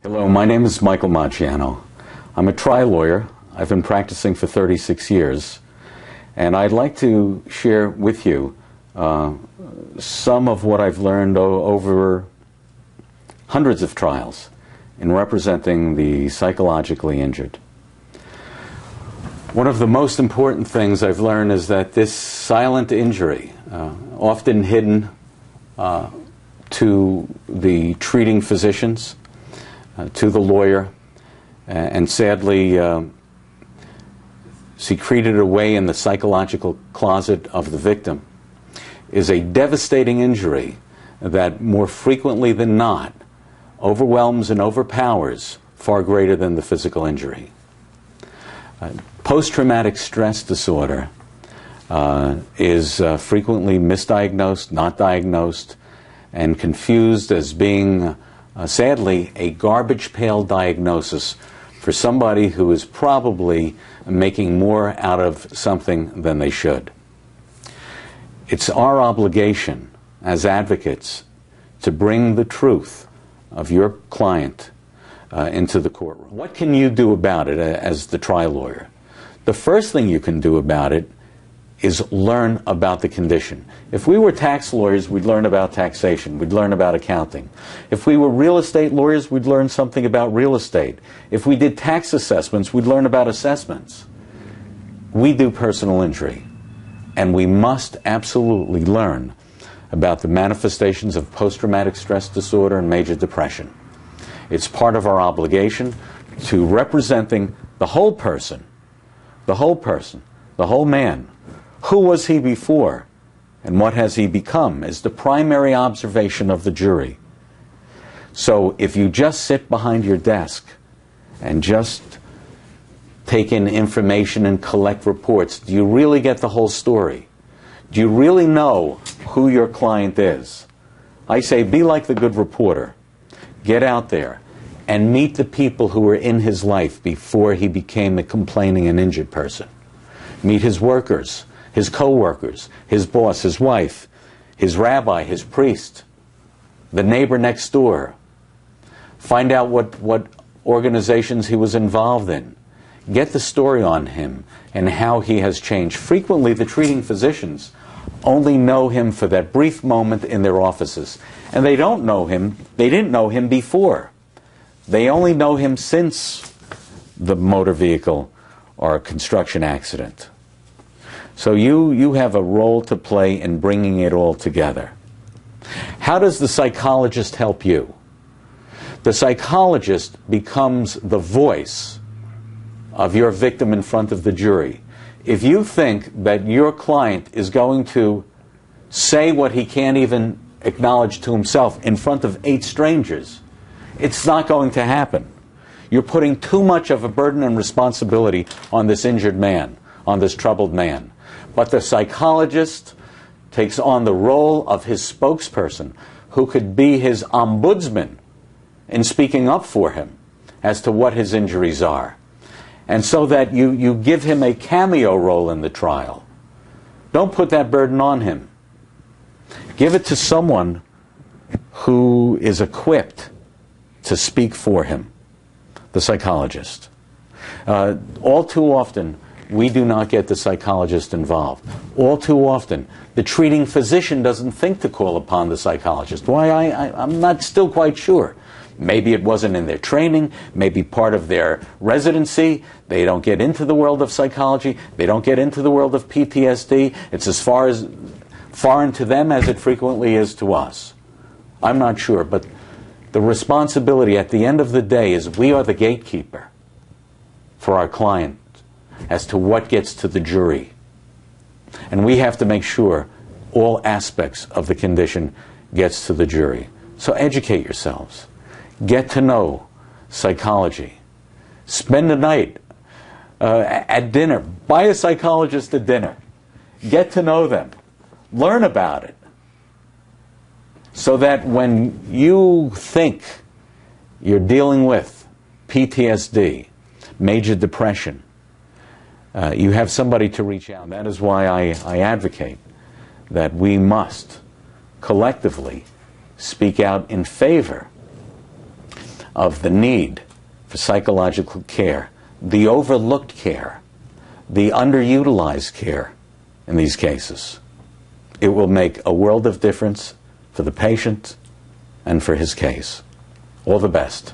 Hello, my name is Michael Maggiano. I'm a trial lawyer. I've been practicing for 36 years, and I'd like to share with you some of what I've learned over hundreds of trials in representing the psychologically injured. One of the most important things I've learned is that this silent injury, often hidden to the treating physicians, to the lawyer, and sadly secreted away in the psychological closet of the victim, is a devastating injury that more frequently than not overwhelms and overpowers far greater than the physical injury. Post-traumatic stress disorder is frequently misdiagnosed, not diagnosed, and confused as being, sadly, a garbage pail diagnosis for somebody who is probably making more out of something than they should. It's our obligation as advocates to bring the truth of your client into the courtroom. What can you do about it as the trial lawyer? The first thing you can do about it is learn about the condition. If we were tax lawyers, we'd learn about taxation. We'd learn about accounting. If we were real estate lawyers, we'd learn something about real estate. If we did tax assessments, we'd learn about assessments. We do personal injury, and we must absolutely learn about the manifestations of post-traumatic stress disorder and major depression. It's part of our obligation to representing the whole person, the whole man. Who was he before, and what has he become, is the primary observation of the jury. So if you just sit behind your desk and just take in information and collect reports, do you really get the whole story? Do you really know who your client is? I say be like the good reporter. Get out there and meet the people who were in his life before he became a complaining and injured person. Meet his workers, his co-workers, his boss, his wife, his rabbi, his priest, the neighbor next door. Find out what organizations he was involved in. Get the story on him and how he has changed. Frequently, the treating physicians only know him for that brief moment in their offices. And they don't know him, they didn't know him before. They only know him since the motor vehicle or construction accident. So you have a role to play in bringing it all together. How does the psychologist help you? The psychologist becomes the voice of your victim in front of the jury. If you think that your client is going to say what he can't even acknowledge to himself in front of 8 strangers, it's not going to happen. You're putting too much of a burden and responsibility on this injured man, on this troubled man. But the psychologist takes on the role of his spokesperson, who could be his ombudsman in speaking up for him as to what his injuries are. And so that you give him a cameo role in the trial. Don't put that burden on him. Give it to someone who is equipped to speak for him, the psychologist. All too often, we do not get the psychologist involved. All too often, the treating physician doesn't think to call upon the psychologist. Why? I'm not still quite sure. Maybe it wasn't in their training, maybe part of their residency. They don't get into the world of psychology. They don't get into the world of PTSD. It's as foreign to them as it frequently is to us. I'm not sure, but the responsibility at the end of the day is we are the gatekeeper for our client as to what gets to the jury. And we have to make sure all aspects of the condition gets to the jury. So educate yourselves. Get to know psychology. Spend a night at dinner. Buy a psychologist a dinner. Get to know them. Learn about it. So that when you think you're dealing with PTSD, major depression, you have somebody to reach out. That is why I advocate that we must collectively speak out in favor of the need for psychological care, the overlooked care, the underutilized care in these cases, it will make a world of difference for the patient and for his case. All the best.